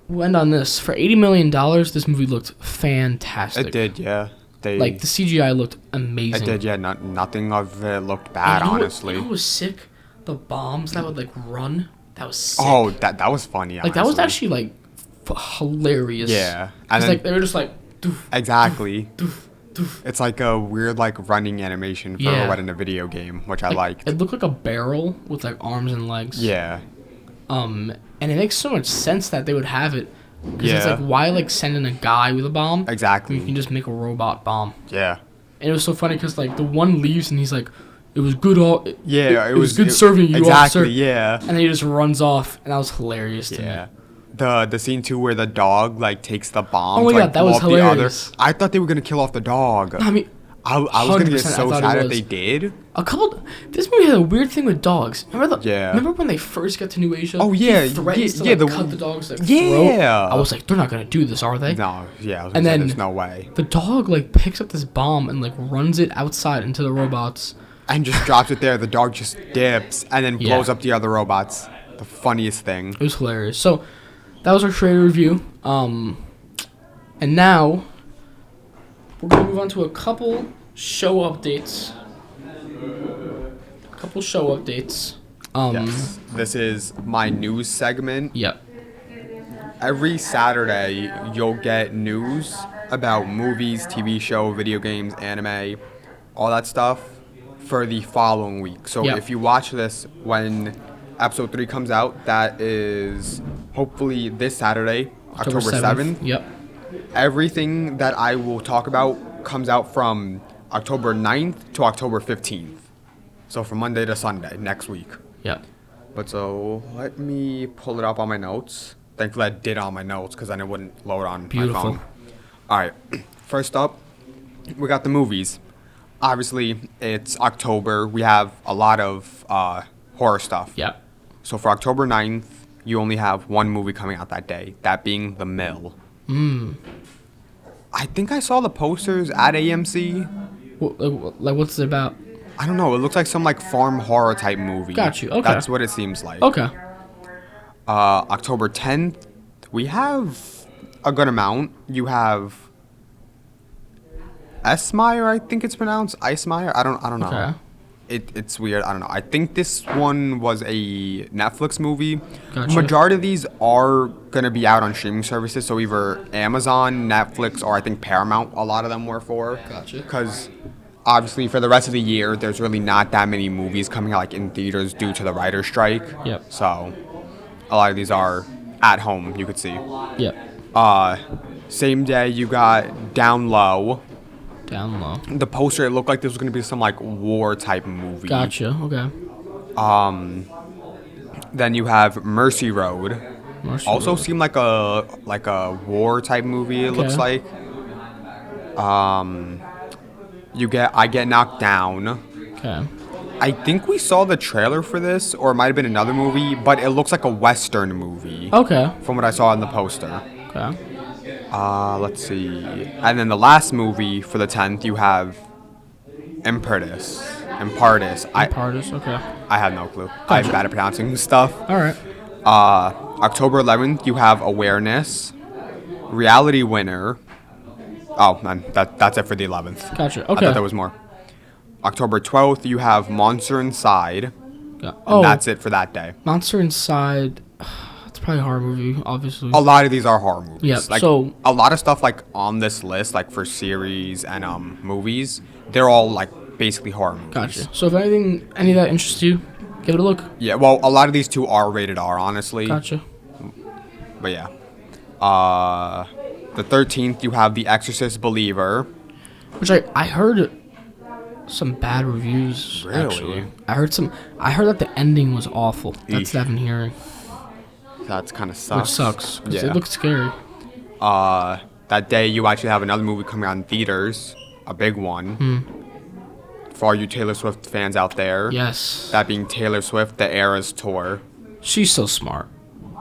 Speaker 1: we'll end on this. For $80 million, this movie looked fantastic.
Speaker 2: It did, yeah. They
Speaker 1: Like the CGI looked
Speaker 2: it
Speaker 1: amazing.
Speaker 2: did, yeah. Nothing of it looked
Speaker 1: And
Speaker 2: bad,
Speaker 1: you know what-
Speaker 2: honestly.
Speaker 1: you know what was sick? The bombs that would like run. That was sick.
Speaker 2: Oh, that was funny.
Speaker 1: like that was
Speaker 2: honestly.
Speaker 1: actually like hilarious.
Speaker 2: Yeah, and
Speaker 1: And
Speaker 2: then
Speaker 1: like they were just like, doof,
Speaker 2: exactly.
Speaker 1: doof, doof.
Speaker 2: It's like a weird like running animation for
Speaker 1: Yeah.
Speaker 2: what in a video game, which I
Speaker 1: Like,
Speaker 2: liked.
Speaker 1: it looked like a barrel with like arms and legs.
Speaker 2: Yeah,
Speaker 1: And it makes so much sense that they would have it. Because it's
Speaker 2: Yeah.
Speaker 1: like, why like send in a guy with a bomb?
Speaker 2: exactly.
Speaker 1: You can just make a robot bomb.
Speaker 2: Yeah,
Speaker 1: And it was so funny because like the one leaves and he's like, "It was good, all
Speaker 2: yeah.
Speaker 1: it was good serving you,
Speaker 2: exactly.
Speaker 1: officer."
Speaker 2: Yeah,
Speaker 1: And then he just runs off, and that was hilarious to
Speaker 2: yeah.
Speaker 1: me.
Speaker 2: The scene too where the dog like takes the bomb.
Speaker 1: Oh my
Speaker 2: to, like,
Speaker 1: God, that
Speaker 2: blow
Speaker 1: was
Speaker 2: up the other.
Speaker 1: hilarious.
Speaker 2: I thought they were gonna kill off the dog.
Speaker 1: I mean,
Speaker 2: I was gonna get
Speaker 1: 100% I
Speaker 2: so
Speaker 1: thought
Speaker 2: sad
Speaker 1: it
Speaker 2: if
Speaker 1: was.
Speaker 2: they did.
Speaker 1: this movie had a weird thing with dogs.
Speaker 2: Yeah.
Speaker 1: Remember when they first got to New Asia?
Speaker 2: Oh, yeah,
Speaker 1: He threatens
Speaker 2: yeah,
Speaker 1: to like,
Speaker 2: the-
Speaker 1: cut the dog's like,
Speaker 2: Yeah.
Speaker 1: throat. I was like, they're not gonna do this, are they?
Speaker 2: No, yeah. I was
Speaker 1: And
Speaker 2: gonna say,
Speaker 1: then-
Speaker 2: there's no way.
Speaker 1: The dog like picks up this bomb and like runs it outside into the robots.
Speaker 2: And just drops it there. The dog just dips and then
Speaker 1: Yeah.
Speaker 2: blows up the other robots. The funniest thing.
Speaker 1: It was hilarious. So that was our trailer review. And now we're gonna move on to a couple show updates.
Speaker 2: Yes. This is my news segment.
Speaker 1: Yep.
Speaker 2: Every Saturday, you'll get news about movies, TV show, video games, anime, all that stuff for the following week. So
Speaker 1: Yep.
Speaker 2: if you watch this when episode 3 comes out, that is hopefully this Saturday, October 7th.
Speaker 1: Yep.
Speaker 2: Everything that I will talk about comes out from October 9th to October 15th. So from Monday to Sunday next week.
Speaker 1: Yep.
Speaker 2: But so let me pull it up on my notes. Thankfully I did on my notes because then it wouldn't load on
Speaker 1: Beautiful.
Speaker 2: my phone. Alright, first up, we got the movies. Obviously, it's October. We have a lot of horror stuff.
Speaker 1: Yep.
Speaker 2: So for October 9th, you only have one movie coming out that day, that being The Mill. I think I saw the posters at AMC.
Speaker 1: Like, what's it about?
Speaker 2: I don't know. It looks like some like farm horror type movie.
Speaker 1: Got you. Okay.
Speaker 2: That's what it seems like.
Speaker 1: Okay.
Speaker 2: October 10th, we have a good amount. You have Esmeyer, I think it's pronounced. Icemeyer? I don't know.
Speaker 1: Okay.
Speaker 2: It's weird. I don't know. I think this one was a Netflix movie.
Speaker 1: Gotcha.
Speaker 2: Majority of these are going to be out on streaming services, so either Amazon, Netflix, or I think Paramount, a lot of them were for.
Speaker 1: Gotcha.
Speaker 2: Because obviously for the rest of the year, there's really not that many movies coming out like in theaters due to the writer's strike.
Speaker 1: Yep.
Speaker 2: So a lot of these are at home, you could see.
Speaker 1: Yep.
Speaker 2: Same day, you got Down Low.
Speaker 1: Down Low.
Speaker 2: The poster, it looked like this was going to be some like war type movie.
Speaker 1: Gotcha. Okay.
Speaker 2: Then you have Mercy Road.
Speaker 1: Mercy
Speaker 2: Also
Speaker 1: Road.
Speaker 2: seemed like a war type movie. It looks like. You get I Get Knocked Down.
Speaker 1: Okay.
Speaker 2: I think we saw the trailer for this, or it might have been another movie, but it looks like a Western movie.
Speaker 1: Okay.
Speaker 2: From what I saw in the poster.
Speaker 1: Okay.
Speaker 2: Let's see. And then the last movie for the 10th, you have Impartus.
Speaker 1: Impartus. Okay.
Speaker 2: I have no clue. I'm bad at pronouncing stuff.
Speaker 1: All right.
Speaker 2: October 11th, you have Awareness. Reality Winner. Oh, man, that's it for the 11th.
Speaker 1: Gotcha.
Speaker 2: I
Speaker 1: Okay.
Speaker 2: thought there was more. October 12th, you have Monster Inside.
Speaker 1: Yeah.
Speaker 2: And that's it for that day.
Speaker 1: Monster Inside. It's probably a horror movie, obviously.
Speaker 2: A lot of these are horror movies.
Speaker 1: Yeah,
Speaker 2: Like,
Speaker 1: so-
Speaker 2: a lot of stuff like on this list, like for series and movies, they're all like basically horror movies.
Speaker 1: Gotcha. So if any of that interests you, give it a look.
Speaker 2: Yeah, well, a lot of these two are rated R, honestly.
Speaker 1: Gotcha.
Speaker 2: But yeah. The 13th, you have The Exorcist Believer.
Speaker 1: Which I heard some bad reviews.
Speaker 2: Really?
Speaker 1: Actually. I heard that the ending was awful. That's
Speaker 2: Eesh.
Speaker 1: what I've been hearing.
Speaker 2: That's kind of sucks.
Speaker 1: Which sucks. 'Cause
Speaker 2: Yeah.
Speaker 1: it looks scary.
Speaker 2: That day, you actually have another movie coming out in theaters. A big one. For all you Taylor Swift fans out there.
Speaker 1: Yes.
Speaker 2: That being Taylor Swift, The Eras Tour.
Speaker 1: She's so smart.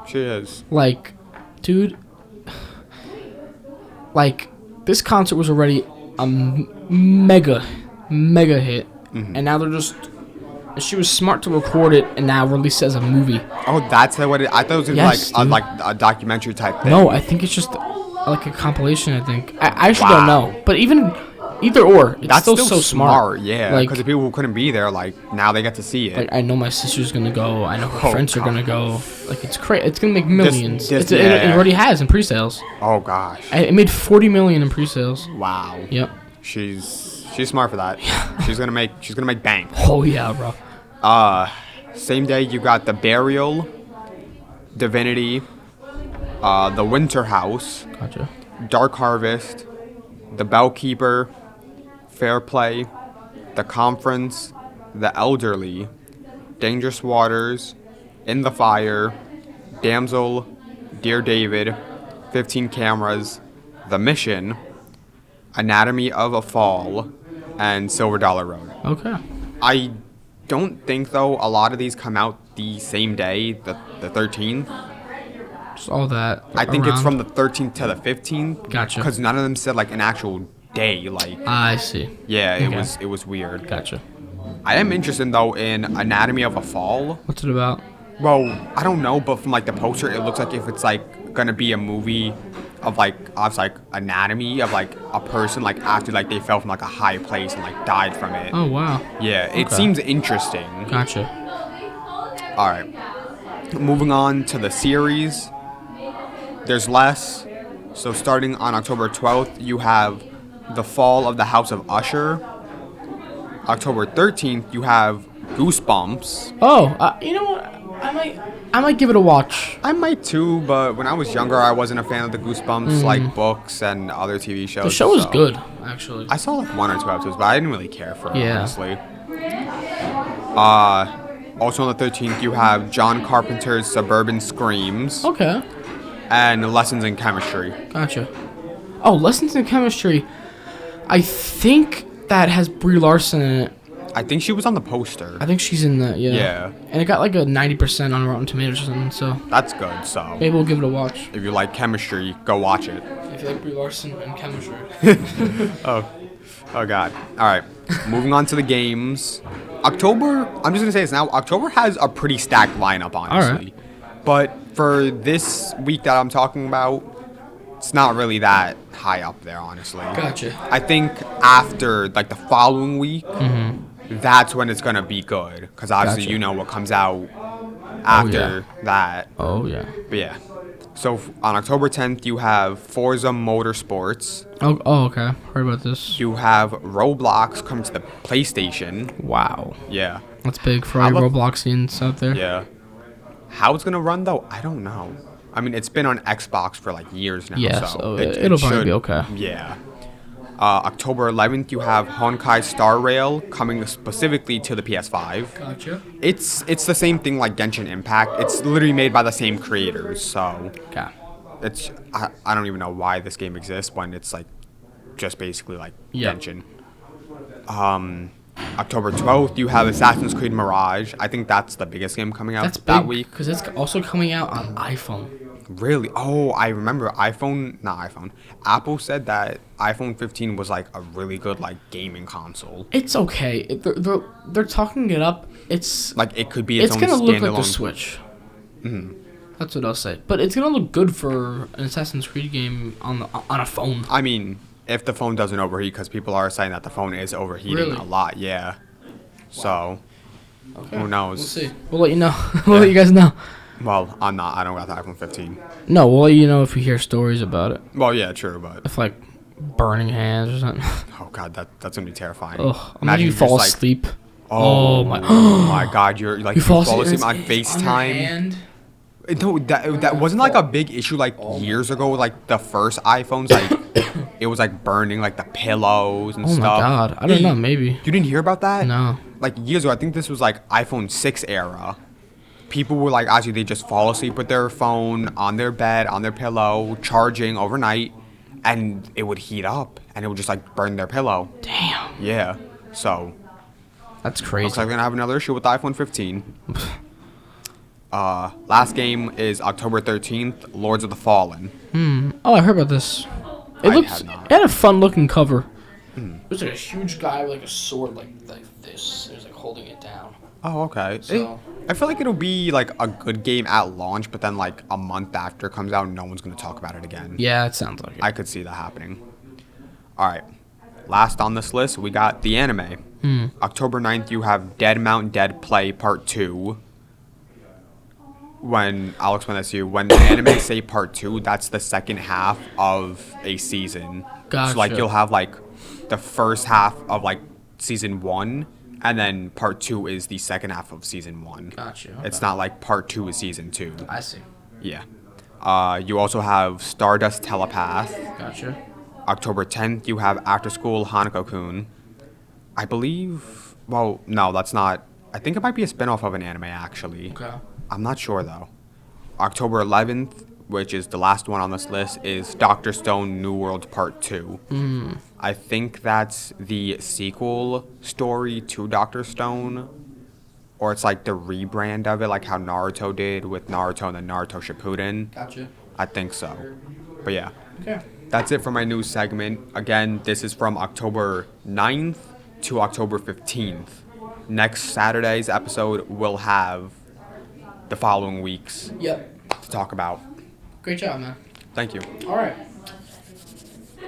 Speaker 2: She is.
Speaker 1: Like, dude. Like, this concert was already a mega hit. And now they're just... She was smart to record it and now release it as a movie.
Speaker 2: Oh, that's what it... I thought it was gonna
Speaker 1: Yes,
Speaker 2: be
Speaker 1: dude.
Speaker 2: like a documentary type thing.
Speaker 1: No, I think it's just like a compilation, I think. I actually don't
Speaker 2: Wow.
Speaker 1: know. But either or, it's
Speaker 2: That's
Speaker 1: still so smart.
Speaker 2: Yeah,
Speaker 1: Like,
Speaker 2: because the people who couldn't be there, like, now they get to see it.
Speaker 1: like, I know my sister's gonna go. I know her
Speaker 2: Oh,
Speaker 1: friends are gonna go. Like, it's crazy. It's gonna make millions.
Speaker 2: this-
Speaker 1: It
Speaker 2: yeah.
Speaker 1: already has in pre-sales.
Speaker 2: Oh, gosh.
Speaker 1: It made 40 million in pre-sales.
Speaker 2: Wow.
Speaker 1: Yep.
Speaker 2: She's smart for that. She's gonna make bank.
Speaker 1: Oh yeah, bro.
Speaker 2: Same day you got The Burial, Divinity, The Winter House,
Speaker 1: Gotcha.
Speaker 2: Dark Harvest, The Bellkeeper, Fair Play, The Conference, The Elderly, Dangerous Waters, In the Fire, Damsel, Dear David, 15 Cameras, The Mission, Anatomy of a Fall, and Silver Dollar Road.
Speaker 1: Okay.
Speaker 2: I don't think, though, a lot of these come out the same day, the 13th.
Speaker 1: Just all that.
Speaker 2: I think it's
Speaker 1: around.
Speaker 2: from the 13th to the 15th.
Speaker 1: Gotcha.
Speaker 2: Because none of them said, like, an actual day. Like,
Speaker 1: I see.
Speaker 2: yeah,
Speaker 1: Okay.
Speaker 2: it was weird.
Speaker 1: Gotcha.
Speaker 2: I am interested, though, in Anatomy of a Fall.
Speaker 1: What's it about?
Speaker 2: Well, I don't know, but from, like, the poster, it looks like if it's, like, gonna be a movie of, like, anatomy of, like, a person, like, after, like, they fell from, like, a high place and, like, died from it.
Speaker 1: Oh wow.
Speaker 2: Yeah, it
Speaker 1: Okay.
Speaker 2: seems interesting.
Speaker 1: Gotcha.
Speaker 2: All right. Moving on to the series. There's less. So starting on October 12th, you have The Fall of the House of Usher. October 13th, you have Goosebumps.
Speaker 1: Oh, you know what? I might give it a watch.
Speaker 2: I might too, but when I was younger, I wasn't a fan of the Goosebumps like books and other TV shows.
Speaker 1: The show was
Speaker 2: so-
Speaker 1: good, actually.
Speaker 2: I saw like 1 or 2 episodes, but I didn't really care for it,
Speaker 1: Yeah.
Speaker 2: honestly. Also on the 13th, you have John Carpenter's Suburban Screams
Speaker 1: Okay.
Speaker 2: and Lessons in Chemistry.
Speaker 1: Gotcha. Oh, Lessons in Chemistry. I think that has Brie Larson in it.
Speaker 2: I think she was on the poster.
Speaker 1: I think she's in that. Yeah.
Speaker 2: Yeah.
Speaker 1: And it got like a 90% on Rotten Tomatoes or something. So
Speaker 2: That's good. So
Speaker 1: maybe we'll give it a watch.
Speaker 2: if you like chemistry, go watch it.
Speaker 1: If you like Brie Larson and chemistry.
Speaker 2: Oh God. All right. Moving on to the games. October. I'm just gonna say this now. October has a pretty stacked lineup, honestly. But for this week that I'm talking about, it's not really that high up there, honestly.
Speaker 1: Gotcha.
Speaker 2: I think after like the following week, that's when it's gonna be good. Because obviously
Speaker 1: Gotcha.
Speaker 2: you know what comes out after that.
Speaker 1: Oh yeah.
Speaker 2: But yeah. So on October 10th, you have Forza Motorsports.
Speaker 1: Oh okay. Heard about this.
Speaker 2: You have Roblox coming to the PlayStation.
Speaker 1: Wow.
Speaker 2: Yeah.
Speaker 1: That's big for all your Robloxians out there.
Speaker 2: Yeah. How it's gonna run though, I don't know. I mean, it's been on Xbox for like years now.
Speaker 1: Yeah,
Speaker 2: so
Speaker 1: so it'll probably be okay.
Speaker 2: Yeah. October 11th, you have Honkai Star Rail coming specifically to the PS5.
Speaker 1: Gotcha.
Speaker 2: It's the same thing like Genshin Impact. It's literally made by the same creators, so
Speaker 1: Okay.
Speaker 2: it's I don't even know why this game exists when it's like just basically like Genshin. October 12th, you have Assassin's Creed Mirage. I think that's the biggest game coming out
Speaker 1: That's big
Speaker 2: that week.
Speaker 1: because it's also coming out on iPhone.
Speaker 2: Really? Oh, I remember Apple said that iPhone 15 was like a really good like gaming console.
Speaker 1: It's okay. They're talking it up. It's
Speaker 2: Like it could be its own
Speaker 1: gonna look like the
Speaker 2: standalone.
Speaker 1: Switch. That's what I'll say. But it's gonna look good for an Assassin's Creed game on a phone.
Speaker 2: I mean, if the phone doesn't overheat, because people are saying that the phone is overheating
Speaker 1: Really?
Speaker 2: a lot. Yeah. So
Speaker 1: Okay.
Speaker 2: who knows?
Speaker 1: We'll see. We'll let you know. We'll let you guys know.
Speaker 2: Well, I'm not. I don't got the iPhone 15.
Speaker 1: No, we'll let you know if we hear stories about it.
Speaker 2: Well, yeah, true, but
Speaker 1: If like burning hands or something.
Speaker 2: oh god, that's gonna be terrifying.
Speaker 1: Ugh. Imagine you
Speaker 2: just,
Speaker 1: fall
Speaker 2: like,
Speaker 1: asleep.
Speaker 2: Oh
Speaker 1: my.
Speaker 2: Oh my god, you're like
Speaker 1: You fall
Speaker 2: asleep on
Speaker 1: it's
Speaker 2: FaceTime.
Speaker 1: your hand.
Speaker 2: No, that wasn't like a big issue like years ago. Like the first iPhones, like it was like burning like the pillows and
Speaker 1: Oh my
Speaker 2: stuff.
Speaker 1: god. I don't know. Maybe.
Speaker 2: You didn't hear about that?
Speaker 1: No.
Speaker 2: Like years ago, I think this was like iPhone 6 era. People were like, actually, they just fall asleep with their phone on their bed, on their pillow, charging overnight, and it would heat up and it would just like burn their pillow.
Speaker 1: Damn.
Speaker 2: Yeah. So
Speaker 1: That's crazy.
Speaker 2: looks like we're gonna have another issue with the iPhone 15. Last game is October 13th, Lords of the Fallen.
Speaker 1: Oh, I heard about this.
Speaker 2: I
Speaker 1: It
Speaker 2: have not.
Speaker 1: it had a fun looking cover. It was like a huge guy with like a sword like this. He was like holding it down.
Speaker 2: Oh, okay.
Speaker 1: So-
Speaker 2: I feel like it'll be like a good game at launch, but then like a month after it comes out, no one's gonna talk about it again.
Speaker 1: Yeah, it sounds like it.
Speaker 2: I could see that happening. All right. Last on this list, we got the anime. October 9th, you have Dead Mount Dead Play Part 2. I'll explain this to you. When anime say Part 2, that's the second half of a season.
Speaker 1: Gotcha.
Speaker 2: So like you'll have like the first half of like season 1, and then Part 2 is the second half of season 1.
Speaker 1: Gotcha. Okay.
Speaker 2: It's not like Part 2 is season 2.
Speaker 1: I see.
Speaker 2: Yeah. You also have Stardust Telepath.
Speaker 1: Gotcha.
Speaker 2: October 10th, you have After School Hanako-kun. I believe... Well, no, that's not... I think it might be a spin-off of an anime, actually.
Speaker 1: Okay.
Speaker 2: I'm not sure, though. October 11th, which is the last one on this list, is Dr. Stone New World Part 2. I think that's the sequel story to Dr. Stone. Or it's like the rebrand of it, like how Naruto did with Naruto and then Naruto Shippuden.
Speaker 1: Gotcha.
Speaker 2: I think so. But yeah.
Speaker 1: Okay.
Speaker 2: That's it for my news segment. Again, this is from October 9th to October 15th. Next Saturday's episode will have the following weeks
Speaker 1: Yep.
Speaker 2: to talk about.
Speaker 1: Great job, man.
Speaker 2: Thank you.
Speaker 1: All right.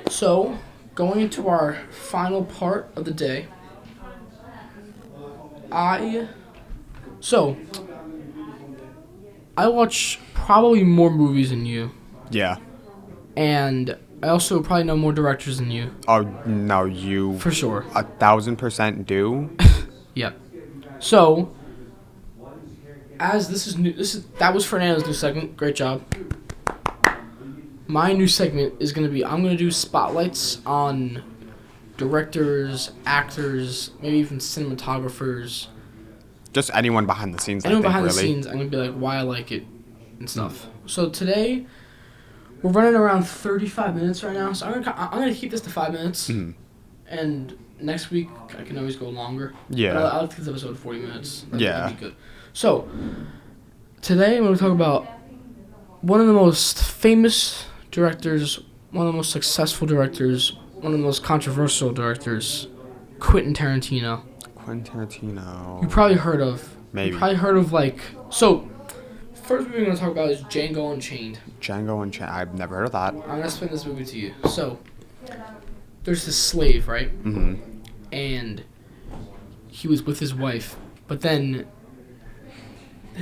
Speaker 1: So, going into our final part of the day, I watch probably more movies than you,
Speaker 2: Yeah.
Speaker 1: and I also probably know more directors than you,
Speaker 2: Oh, no, you
Speaker 1: for sure.
Speaker 2: 1,000% do.
Speaker 1: Yep. So, as this is new, that was Fernando's new segment. Great job. My new segment is gonna be I'm gonna do spotlights on directors, actors, maybe even cinematographers.
Speaker 2: Just anyone behind the scenes,
Speaker 1: Anyone
Speaker 2: I think,
Speaker 1: behind the
Speaker 2: really.
Speaker 1: scenes, I'm gonna be like why I like it and stuff. So today, we're running around 35 minutes right now. So I'm gonna keep this to 5 minutes, And next week I can always go longer.
Speaker 2: Yeah.
Speaker 1: But I'll keep this episode 40 minutes.
Speaker 2: Yeah.
Speaker 1: Be good. So today I'm going to talk about one of the most famous directors, one of the most successful directors, one of the most controversial directors, Quentin Tarantino.
Speaker 2: Quentin Tarantino.
Speaker 1: You probably heard of.
Speaker 2: Maybe.
Speaker 1: You probably heard of so. First movie we're going to talk about is Django Unchained.
Speaker 2: Django Unchained. I've never heard of that.
Speaker 1: I'm going to explain this movie to you. So, there's this slave, right?
Speaker 2: Mm-hmm.
Speaker 1: And he was with his wife, but then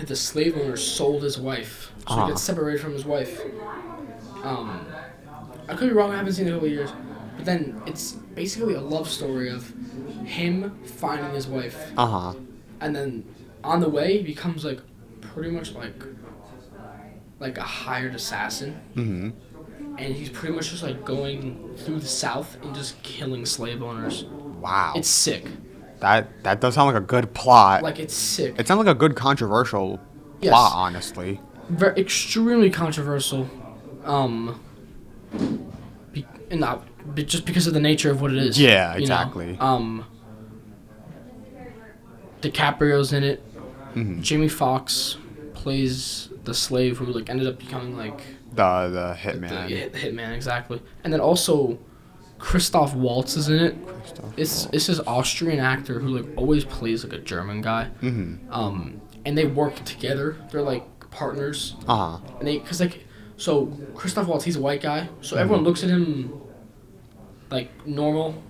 Speaker 1: the slave owner sold his wife, so he gets separated from his wife. I could be wrong, I haven't seen it in a couple of years, but then it's basically a love story of him finding his wife, and then on the way he becomes like pretty much like a hired assassin.
Speaker 2: Mm-hmm.
Speaker 1: And he's pretty much just like going through the South and just killing slave owners.
Speaker 2: Wow.
Speaker 1: It's sick.
Speaker 2: That does sound like a good plot.
Speaker 1: Like, it's sick.
Speaker 2: It sounds like a good controversial plot, honestly.
Speaker 1: Extremely controversial. Just because of the nature of what it is.
Speaker 2: Yeah, exactly.
Speaker 1: DiCaprio's in it.
Speaker 2: Mm-hmm.
Speaker 1: Jamie Foxx plays the slave who like ended up becoming like
Speaker 2: the hitman.
Speaker 1: The hitman, exactly. And then also Christoph Waltz is in it. It's this Austrian actor who like always plays like a German guy.
Speaker 2: Mm-hmm.
Speaker 1: And they work together. They're like partners.
Speaker 2: And
Speaker 1: so Christoph Waltz, he's a white guy, so everyone looks at him like normal,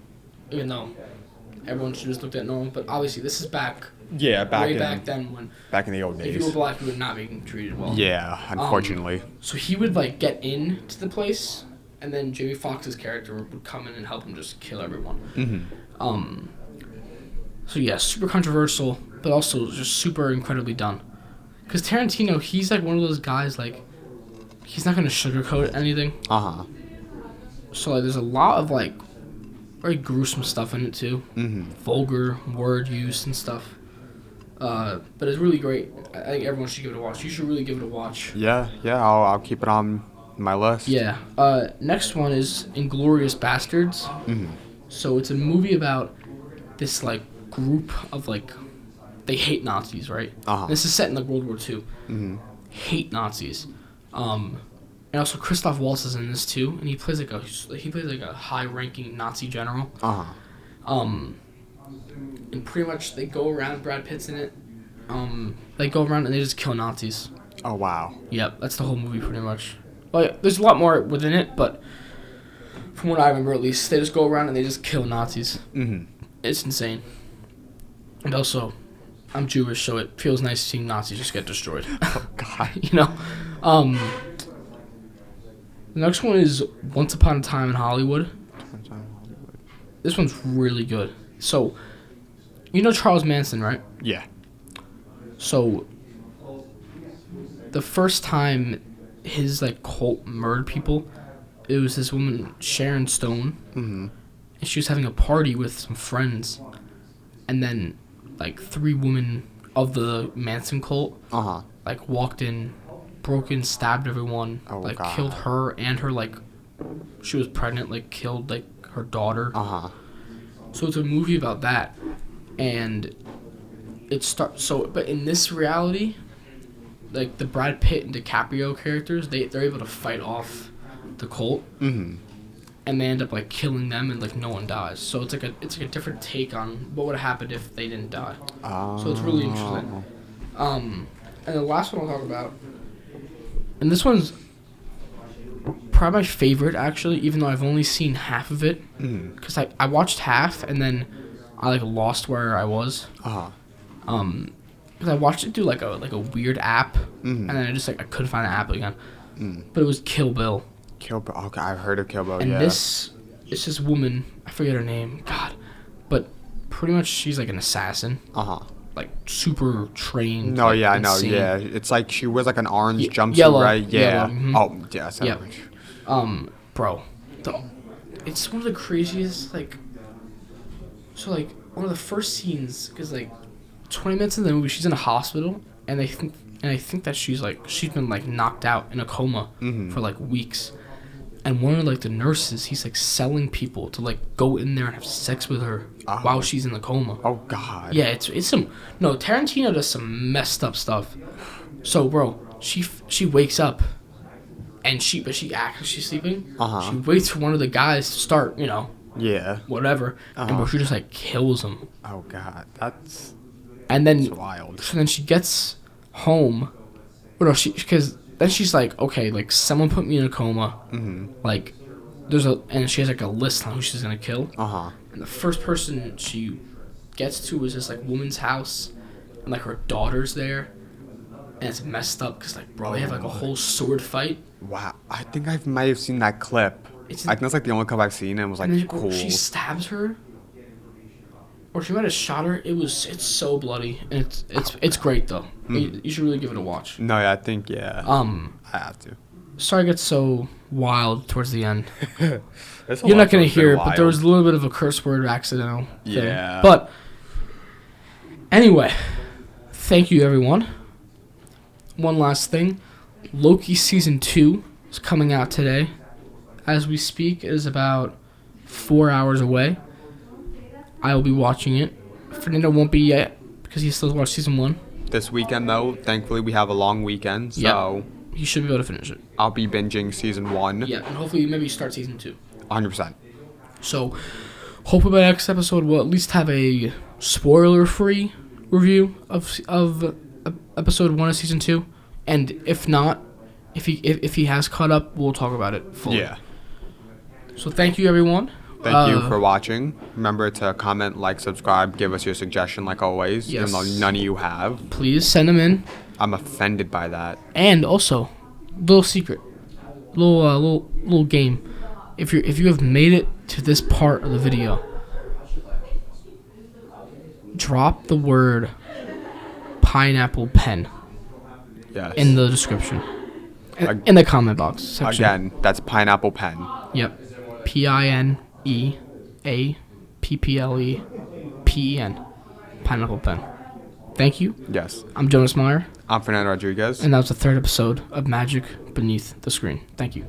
Speaker 1: even though everyone should just look at normal. But obviously, this is back then when
Speaker 2: back in the old days.
Speaker 1: if you were black, you were not being treated well.
Speaker 2: Yeah, unfortunately.
Speaker 1: So he would like get into the place, and then Jamie Foxx's character would come in and help him just kill everyone.
Speaker 2: Mm-hmm.
Speaker 1: So yeah, super controversial, but also just super incredibly done. Because Tarantino, he's like one of those guys like. He's not gonna sugarcoat anything. So like, there's a lot of like very gruesome stuff in it too.
Speaker 2: Mm-hmm.
Speaker 1: Vulgar word use and stuff. But it's really great. I think everyone should give it a watch. You should really give it a watch.
Speaker 2: Yeah. I'll keep it on my list.
Speaker 1: Yeah. Next one is Inglourious Bastards.
Speaker 2: Mm-hmm.
Speaker 1: So it's a movie about this like group of like they hate Nazis, right? This is set in like World War II.
Speaker 2: Mm-hmm.
Speaker 1: Hate Nazis. And also Christoph Waltz is in this too, and he plays like a high-ranking Nazi general. And pretty much they go around. Brad Pitt's in it. They go around and they just kill Nazis.
Speaker 2: Oh wow.
Speaker 1: Yep, that's the whole movie pretty much. Well, yeah, there's a lot more within it, but from what I remember at least, they just go around and they just kill Nazis.
Speaker 2: Mm-hmm.
Speaker 1: It's insane. And also, I'm Jewish, so it feels nice seeing Nazis just get destroyed.
Speaker 2: Oh God.
Speaker 1: You know. The next one is Once Upon a Time in Hollywood. This one's really good. So, you know Charles Manson, right?
Speaker 2: Yeah.
Speaker 1: So, the first time his like cult murdered people, it was this woman Sharon Stone, and she was having a party with some friends, and then like 3 women of the Manson cult like walked in, broke in, stabbed everyone, God. Killed her and her like she was pregnant, like killed like her daughter. So it's a movie about that, and it starts. So, but in this reality, like the Brad Pitt and DiCaprio characters, they're able to fight off the cult, and they end up like killing them, and like no one dies. So it's like a different take on what would have happened if they didn't die. So it's really interesting. And the last one I'll talk about, and this one's probably my favorite actually, even though I've only seen half of it, because I watched half and then I like lost where I was. Because I watched it through like a weird app, and then I just like I couldn't find the app again. But it was Kill Bill.
Speaker 2: Kill Bill. Okay, I've heard of Kill Bill.
Speaker 1: And
Speaker 2: yeah.
Speaker 1: it's this woman, I forget her name. God, but pretty much she's like an assassin. Like super trained.
Speaker 2: No,
Speaker 1: like,
Speaker 2: yeah, I know.
Speaker 1: insane.
Speaker 2: Yeah, it's like she wears like an orange jumpsuit,
Speaker 1: yellow,
Speaker 2: right? Yeah.
Speaker 1: Yellow,
Speaker 2: Oh, yeah. That's orange.
Speaker 1: Bro, it's one of the craziest like. So like one of the first scenes, because like 20 minutes into the movie, she's in a hospital, and I think that she's been like knocked out in a coma for like weeks, And one of like the nurses, he's like selling people to like go in there and have sex with her while she's in the coma.
Speaker 2: Oh God.
Speaker 1: Yeah, it's some Tarantino does some messed up stuff. So bro, she wakes up, and she acts like she's sleeping. She waits for one of the guys to start,
Speaker 2: Yeah.
Speaker 1: whatever, and bro, she just like kills him.
Speaker 2: Oh God, that's wild.
Speaker 1: So then she gets home, because then she's like, okay, like someone put me in a coma. Like, and she has like a list on who she's gonna kill. And the first person she gets to is this like woman's house, and like her daughter's there, and it's messed up because like bro, they have like a whole sword fight.
Speaker 2: Wow, I think I might have seen that clip. I think that's like the only clip I've seen, and it was like cool.
Speaker 1: She stabs her, or she might have shot her. It's so bloody, and it's great though. You should really give it a watch.
Speaker 2: No, yeah, I think I have to.
Speaker 1: Sorry, I get so wild towards the end.
Speaker 2: You're
Speaker 1: not gonna hear it, but there was a little bit of a curse word accidental thing.
Speaker 2: Yeah.
Speaker 1: But anyway, thank you everyone. One last thing, Loki season 2 is coming out today. As we speak, it is about 4 hours away. I will be watching it. Fernando won't be yet because he still watched season 1.
Speaker 2: This weekend, though, thankfully we have a long weekend, so
Speaker 1: you should be able to finish it.
Speaker 2: I'll be binging season 1.
Speaker 1: Yeah, and hopefully maybe start season 2.
Speaker 2: 100%.
Speaker 1: So, hopefully by next episode we'll at least have a spoiler-free review of episode 1 of season 2, and if not, if he has caught up, we'll talk about it fully.
Speaker 2: Yeah.
Speaker 1: So thank you everyone.
Speaker 2: Thank you for watching. Remember to comment, like, subscribe, give us your suggestion like always,
Speaker 1: yes.
Speaker 2: even though none of you have.
Speaker 1: Please send them in.
Speaker 2: I'm offended by that.
Speaker 1: And also, little secret, little game. If you have made it to this part of the video, drop the word pineapple pen in the description. In the comment box section.
Speaker 2: Again, that's pineapple pen.
Speaker 1: Yep. PINEAPPLEPEN. Pineapple pen. Thank you.
Speaker 2: Yes.
Speaker 1: I'm Jonas Meyer.
Speaker 2: I'm Fernando Rodriguez.
Speaker 1: And that was the 3rd episode of Magic Beneath the Screen. Thank you.